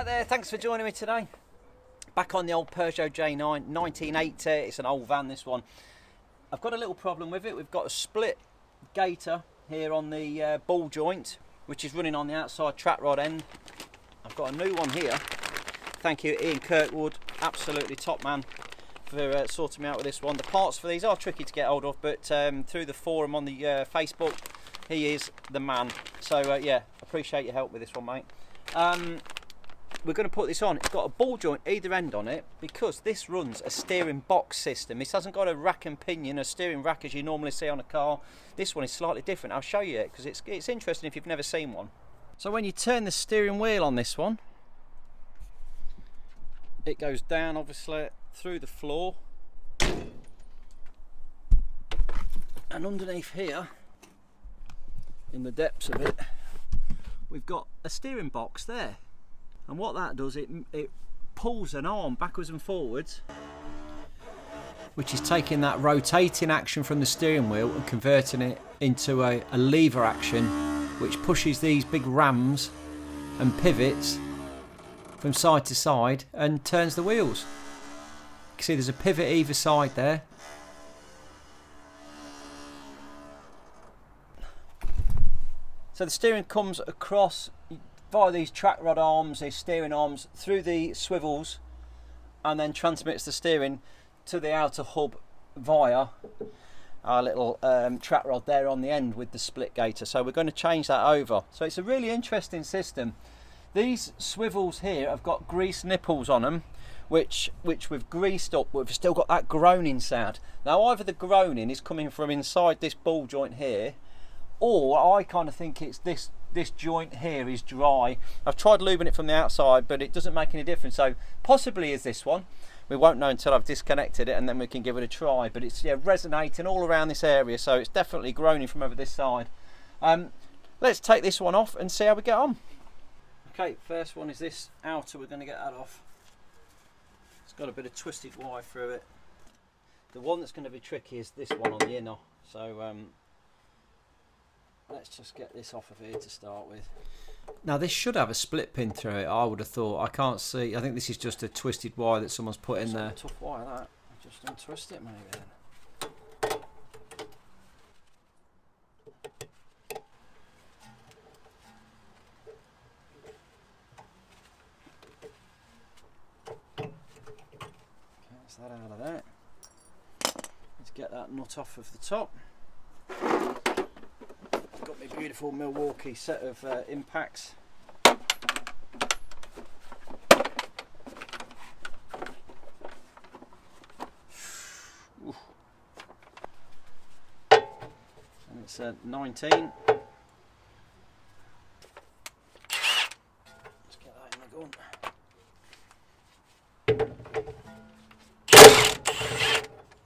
Hi there, thanks for joining me today. Back on the old Peugeot J9, 1980, it's an old van this one. I've got a little problem with it. We've got a split gaiter here on the ball joint, which is running on the outside track rod end. I've got a new one here. Thank you Ian Kirkwood, absolutely top man for sorting me out with this one. The parts for these are tricky to get hold of, but through the forum on the Facebook, he is the man. So yeah, appreciate your help with this one, mate. We're going to put this on. It's got a ball joint either end on it because this runs a steering box system. This hasn't got a rack and pinion, a steering rack as you normally see on a car. This one is slightly different. I'll show you it because it's interesting if you've never seen one. So when you turn the steering wheel on this one, it goes down obviously through the floor, and underneath here in the depths of it we've got a steering box there. And what that does, it pulls an arm backwards and forwards, which is taking that rotating action from the steering wheel and converting it into a lever action, which pushes these big rams and pivots from side to side and turns the wheels. You can see there's a pivot either side there. So the steering comes across via these track rod arms, these steering arms, through the swivels, and then transmits the steering to the outer hub via our little track rod there on the end with the split gaiter. So we're going to change that over. So it's a really interesting system. These swivels here have got grease nipples on them, which we've greased up, but we've still got that groaning sound. Now either the groaning is coming from inside this ball joint here, or I kind of think it's this joint here is dry. I've tried lubing it from the outside, but it doesn't make any difference. So possibly is this one. We won't know until I've disconnected it, and then we can give it a try. But it's resonating all around this area, so it's definitely groaning from over this side. Let's take this one off and see how we get on. Okay, first one is this outer. We're going to get that off. It's got a bit of twisted wire through it. The one that's going to be tricky is this one on the inner. So let's just get this off of here to start with. Now this should have a split pin through it, I would have thought. I can't see. I think this is just a twisted wire that someone's put in there. Tough wire that. I'll just untwist it maybe then. Okay, that's that out of there. Let's get that nut off of the top. Got my beautiful Milwaukee set of impacts. And it's a 19. Let's get that in the gun.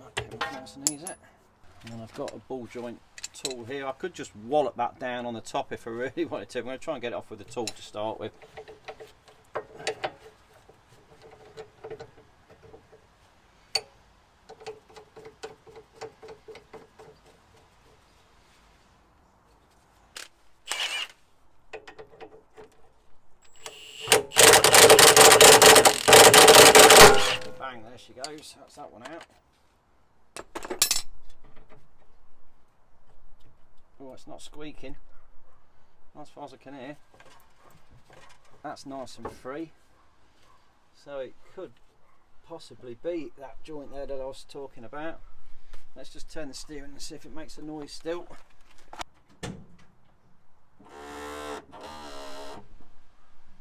That came up nice and easy. And then I've got a ball joint tool here. I could just wallop that down on the top if I really wanted to. I'm going to try and get it off with the tool to start with. Bang, there she goes. That's that one out. Oh, it's not squeaking, as far as I can hear. That's nice and free. So it could possibly be that joint there that I was talking about. Let's just turn the steering and see if it makes a noise still.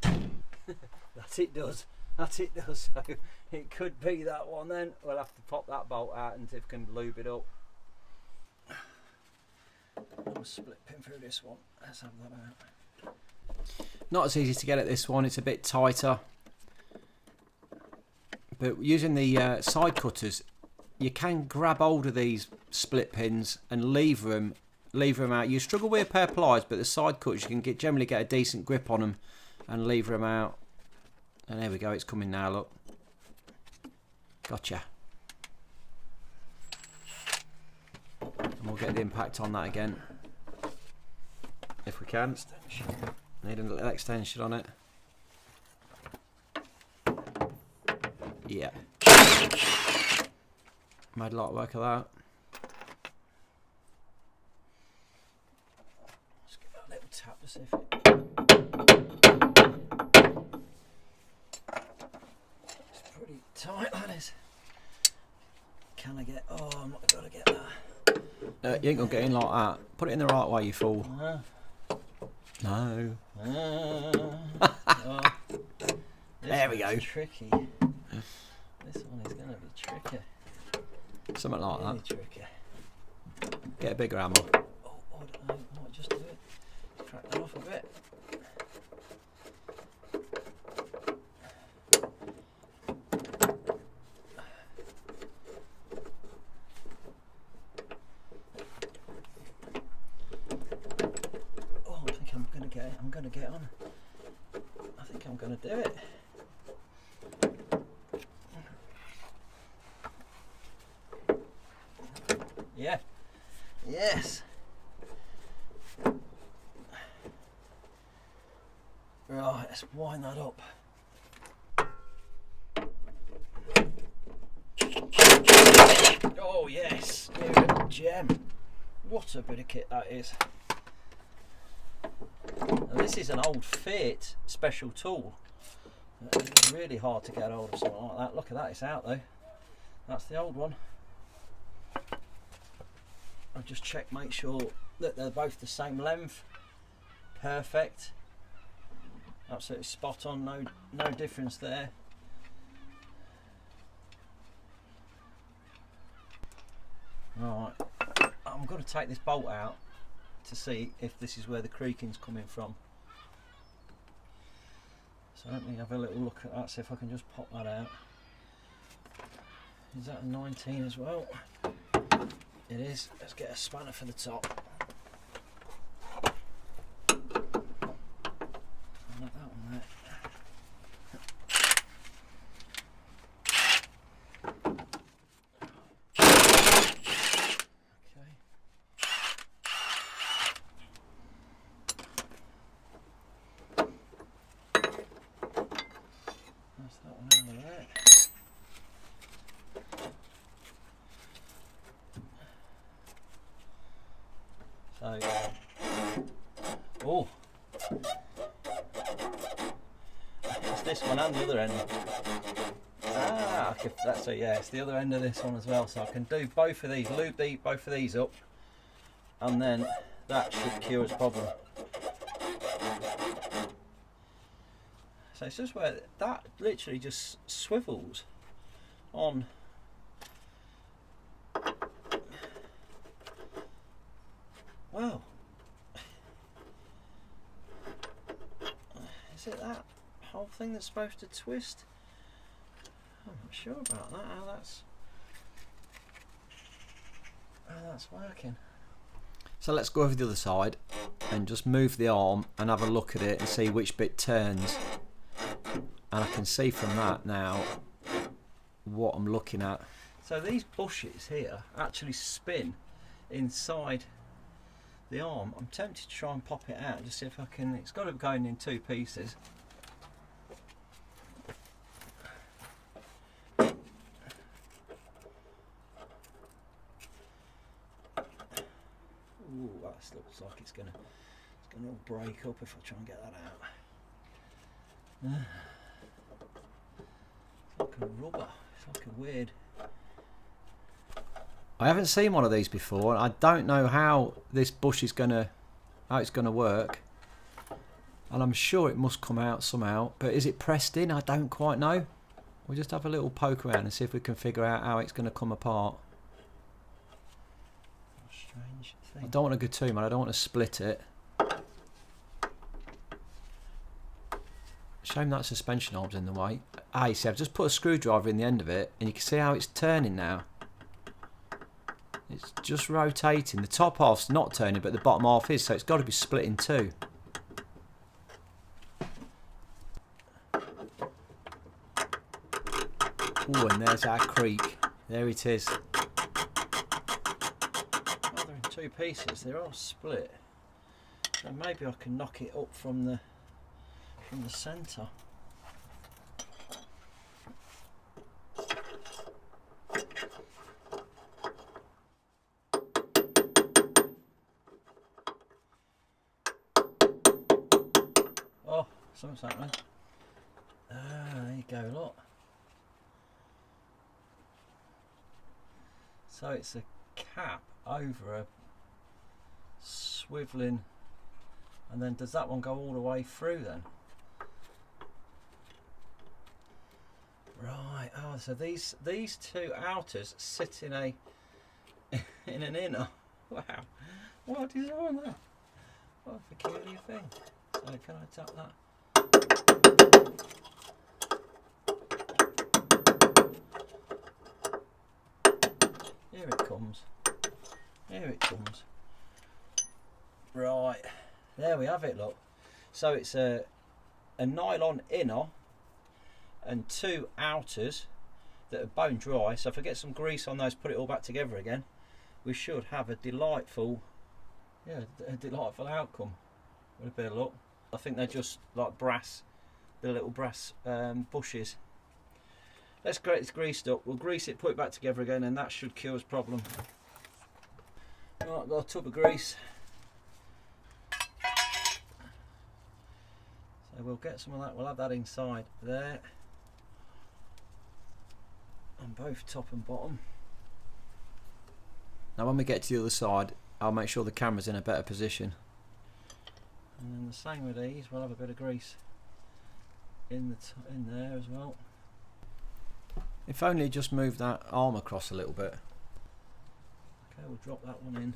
That it does. That it does. So it could be that one then. We'll have to pop that bolt out and see if we can lube it up. I'll split pin through this one. Let's have that out. Not as easy to get at this one. It's a bit tighter. But using the side cutters, you can grab hold of these split pins and lever them out. You struggle with a pair of pliers, but the side cutters you can generally get a decent grip on them and lever them out. And there we go. It's coming now. Look. Gotcha. And we'll get the impact on that again if we can. Need a little extension on it. Yeah. Made a lot of work of that. Let's give that a little tap to see if it... It's pretty tight, that is. Can I get... Oh, I'm not going to get that. You ain't gonna get in like that. Put it in the right way, you fool. No. There we go. Tricky. This one is going to be tricky. Something like really that. Tricky. Get a bigger hammer. Oh, I don't know. Might just do it. Crack that off a bit. Oh, I think I'm going to get it. I'm going to get on. I think I'm going to do it. Yeah. Yes. Right, let's wind that up. Oh yes, you're a gem. What a bit of kit that is. And this is an old Fiat special tool. It's really hard to get hold of something like that. Look at that, it's out though. That's the old one. I'll just check, make sure that they're both the same length. Perfect. Absolutely spot on, no difference there. Right, I'm going to take this bolt out to see if this is where the creaking's coming from. So let me have a little look at that, see if I can just pop that out. Is that a 19 as well? It is. Let's get a spanner for the top. Like that one there. Okay. That's that one out of there. So, oh, it's this one and the other end. Ah, that's it. Yeah, it's the other end of this one as well. So I can do both of these, lube both of these up, and then that should cure its problem. So it's just where that literally just swivels on. Wow. Is it that whole thing that's supposed to twist? I'm not sure about that, how that's working. So let's go over the other side and just move the arm and have a look at it and see which bit turns. And I can see from that now what I'm looking at. So these bushes here actually spin inside the arm. I'm tempted to try and pop it out, just see if I can. It's got to be going in two pieces. Ooh, that looks like it's gonna all break up if I try and get that out. It's like a rubber. It's like a weird. I haven't seen one of these before. I don't know how this bush is how it's gonna work, and I'm sure it must come out somehow. But is it pressed in? I don't quite know. We'll just have a little poke around and see if we can figure out how it's gonna come apart. Strange thing. I don't want to go too much. I don't want to split it. Shame that suspension arm's in the way. Ah, you see, I've just put a screwdriver in the end of it, and you can see how it's turning now. It's just rotating. The top half's not turning, but the bottom half is, so it's got to be split in two. Oh, and there's our creak. There it is. Well, they're in two pieces. They're all split. So maybe I can knock it up from the centre. something's happening. Ah, there you go, look. So it's a cap over a swivelling, and then does that one go all the way through then? Right, oh, so these two outers sit in a in an inner. Wow, what a design that. What a peculiar thing. So can I tap that? Here it comes. Here it comes. Right, there we have it, look. So it's a nylon inner and two outers that are bone dry. So if I get some grease on those, put it all back together again, we should have a delightful, yeah, a delightful outcome with a bit of luck. I think they're just like brass, the little brass bushes. Let's get it greased up. We'll grease it, put it back together again, and that should cure its problem. Right, got a tub of grease. So we'll get some of that. We'll have that inside there, on both top and bottom. Now when we get to the other side, I'll make sure the camera's in a better position. And then the same with these. We'll have a bit of grease in there as well. If only just move that arm across a little bit. Okay, we'll drop that one in.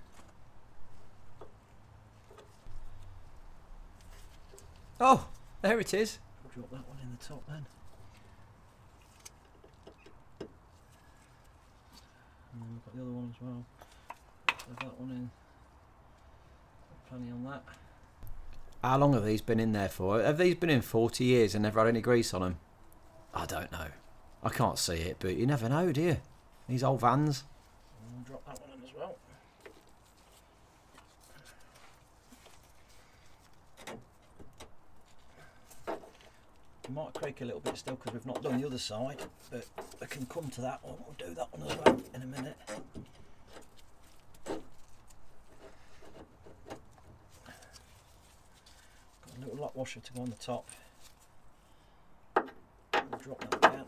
Oh, there it is. We'll drop that one in the top then. And then we've got the other one as well. Put that one in. Plenty on that. How long have these been in there for? Have these been in 40 years and never had any grease on them? I don't know. I can't see it, but you never know, do you? These old vans. And we'll drop that one in as well. It might creak a little bit still because we've not done the other side, but I can come to that one. We'll do that one as well in a minute. Got a little lock washer to go on the top. We'll drop that down.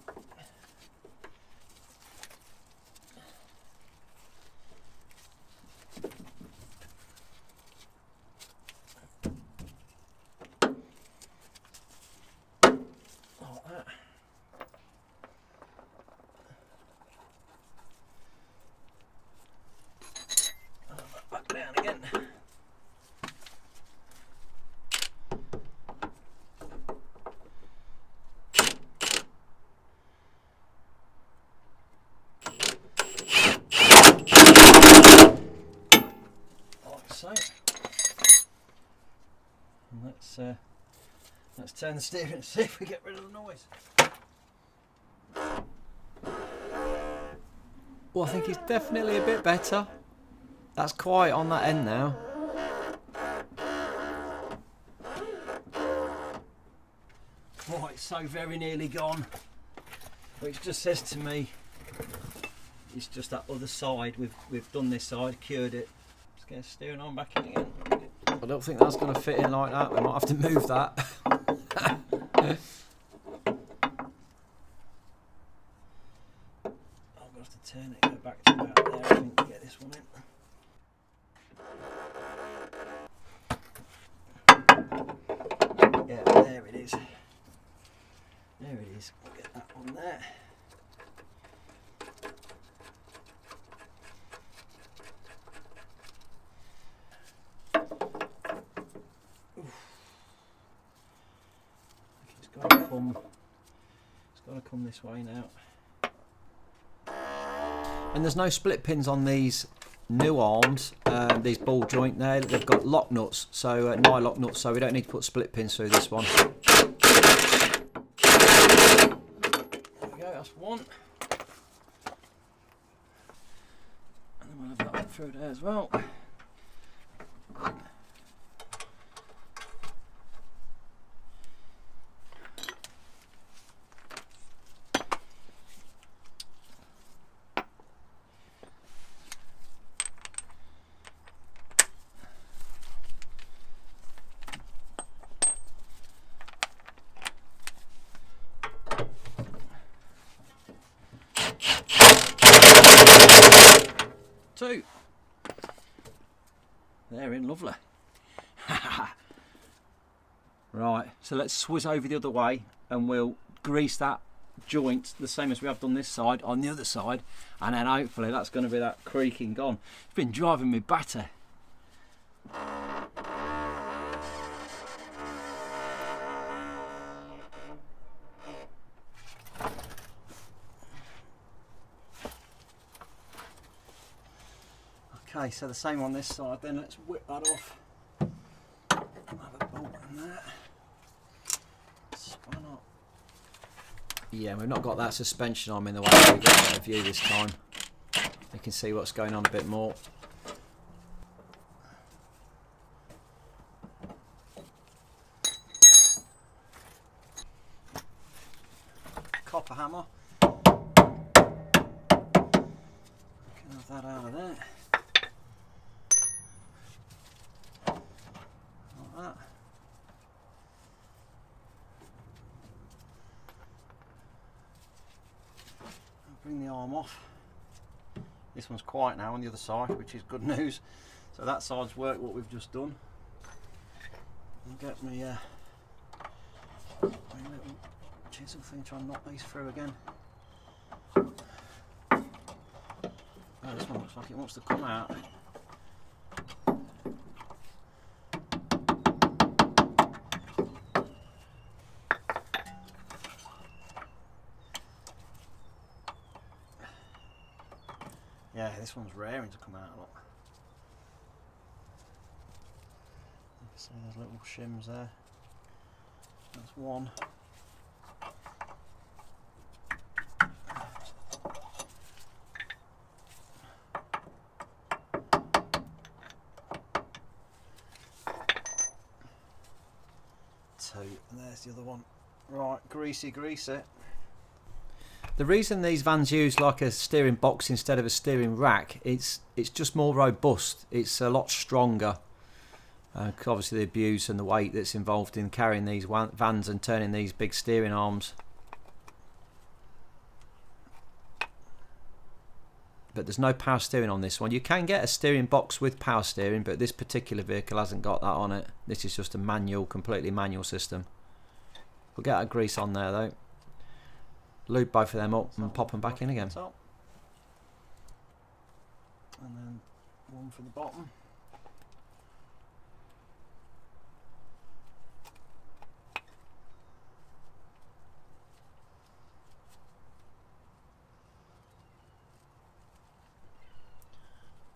Back down again. Like so. And let's turn the steering and see if we get rid of the noise. Well, I think it's definitely a bit better. That's quiet on that end now. Right, so very nearly gone. Which just says to me, it's just that other side. We've done this side, cured it. Let's get the steering arm back in again. I don't think that's going to fit in like that. We might have to move that. I'm going to have to turn it, go back to about there, I think, to get this one in. Yeah, there it is. There it is. We'll get that one there. It's got to come this way now. And there's no split pins on these new arms, these ball joint there. They've got lock nuts, so nylock nuts, so we don't need to put split pins through this one. There we go, that's one. And then we'll have that one through there as well. lovely. Right, so let's swizz over the other way and we'll grease that joint the same as we have done this side on the other side, and then hopefully that's going to be that creaking gone. It's been driving me batty. Okay, so the same on this side then. Let's whip that off. Have a bolt in there. Spun up. Yeah, we've not got that suspension arm in the way, so we get a better view this time. You can see what's going on a bit more. Copper hammer. We can have that out of there. Like that. Bring the arm off. This one's quiet now on the other side, which is good news. So that side's worked what we've just done. And get me my little chisel thing, try and knock these through again. Oh, this one looks like it wants to come out. Yeah, this one's raring to come out a lot. You can see there's little shims there. That's one. Two, and there's the other one. Right, grease it. The reason these vans use like a steering box instead of a steering rack, it's just more robust. It's a lot stronger. Obviously the abuse and the weight that's involved in carrying these vans and turning these big steering arms. But there's no power steering on this one. You can get a steering box with power steering, but this particular vehicle hasn't got that on it. This is just a manual, completely manual system. We'll get our grease on there though. Lube both of them up and pop them back in again. And then one for the bottom.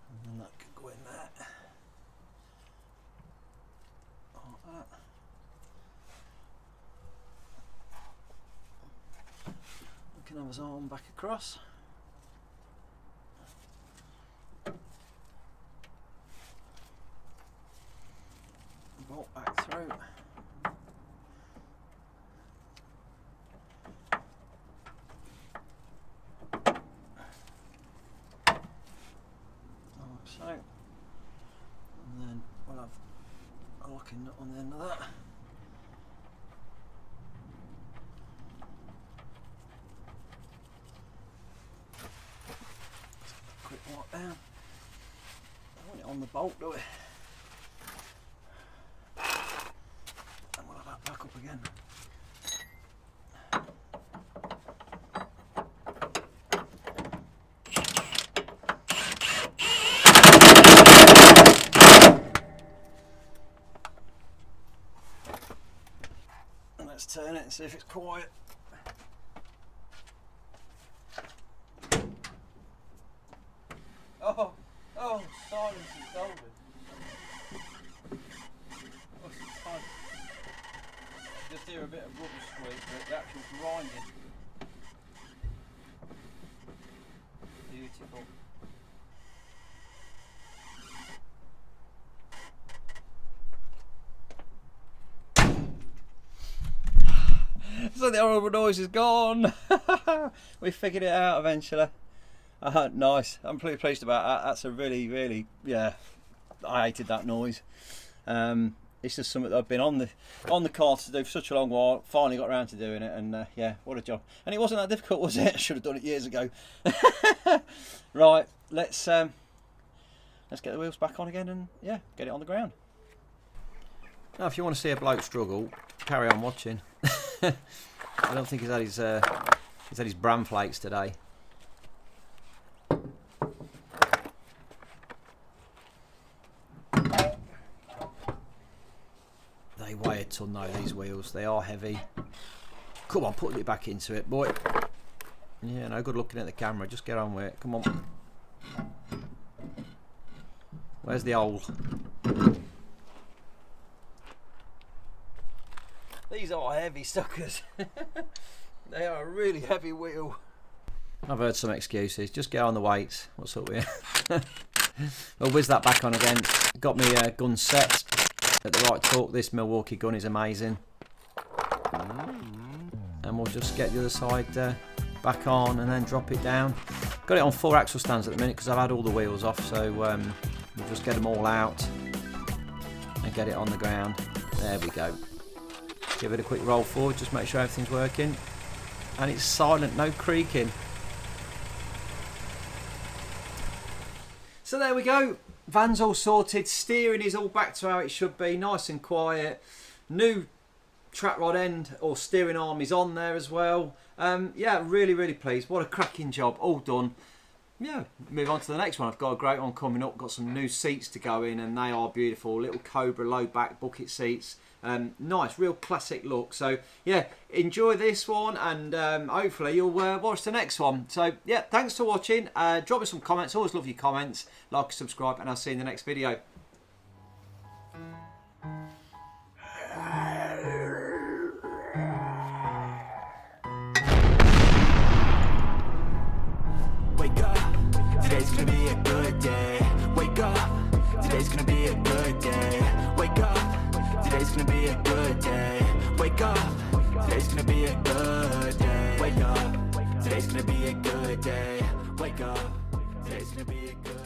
And then that could go in there. Like that. Can have his arm back across. Bolt back through. Like so. And then we'll have a locking nut on the end of that. Down. I want it on the bolt, do we? And we'll have that back up again. And let's turn it and see if it's quiet. Oh, silence is golden. What's the time? Just hear a bit of rubber squeak, but the actual grinding. Beautiful. So the horrible noise is gone. We figured it out eventually. Nice. I'm pretty pleased about that. That's a really, yeah. I hated that noise. It's just something that I've been on the car to do for such a long while. Finally got around to doing it, and yeah, what a job. And it wasn't that difficult, was it? I should have done it years ago. Right, let's let's get the wheels back on again and yeah, get it on the ground. Now if you want to see a bloke struggle, carry on watching. I don't think he's had his bran flakes today. They weigh a ton though, these wheels. They are heavy. Come on, put it back into it, boy. Yeah, no good looking at the camera. Just get on with it. Come on. Where's the hole? These are heavy suckers. They are a really heavy wheel. I've heard some excuses. Just get on the weights. What's up here? I'll whiz that back on again. Got me gun set at the right torque. This Milwaukee gun is amazing. And we'll just get the other side back on and then drop it down. Got it on 4 axle stands at the minute because I've had all the wheels off, so we'll just get them all out and get it on the ground. There we go. Give it a quick roll forward, just make sure everything's working. And it's silent, no creaking. So there we go. Van's all sorted, steering is all back to how it should be, nice and quiet. New track rod end or steering arm is on there as well. Yeah, really pleased. What a cracking job, all done. Yeah, move on to the next one. I've got a great one coming up. Got some new seats to go in and they are beautiful. Little Cobra low back bucket seats. Nice, real classic look. So yeah, enjoy this one and hopefully you'll watch the next one. So yeah, thanks for watching. Drop me some comments. Always love your comments. Like, subscribe, and I'll see you in the next video. Wake up, today's gonna be a good day. Wake up, today's gonna be a good day. Wake up, today's gonna be a good day. Wake up, today's gonna be a good day. Wake up, today's gonna be a good day. Wake up, today's gonna be a good day.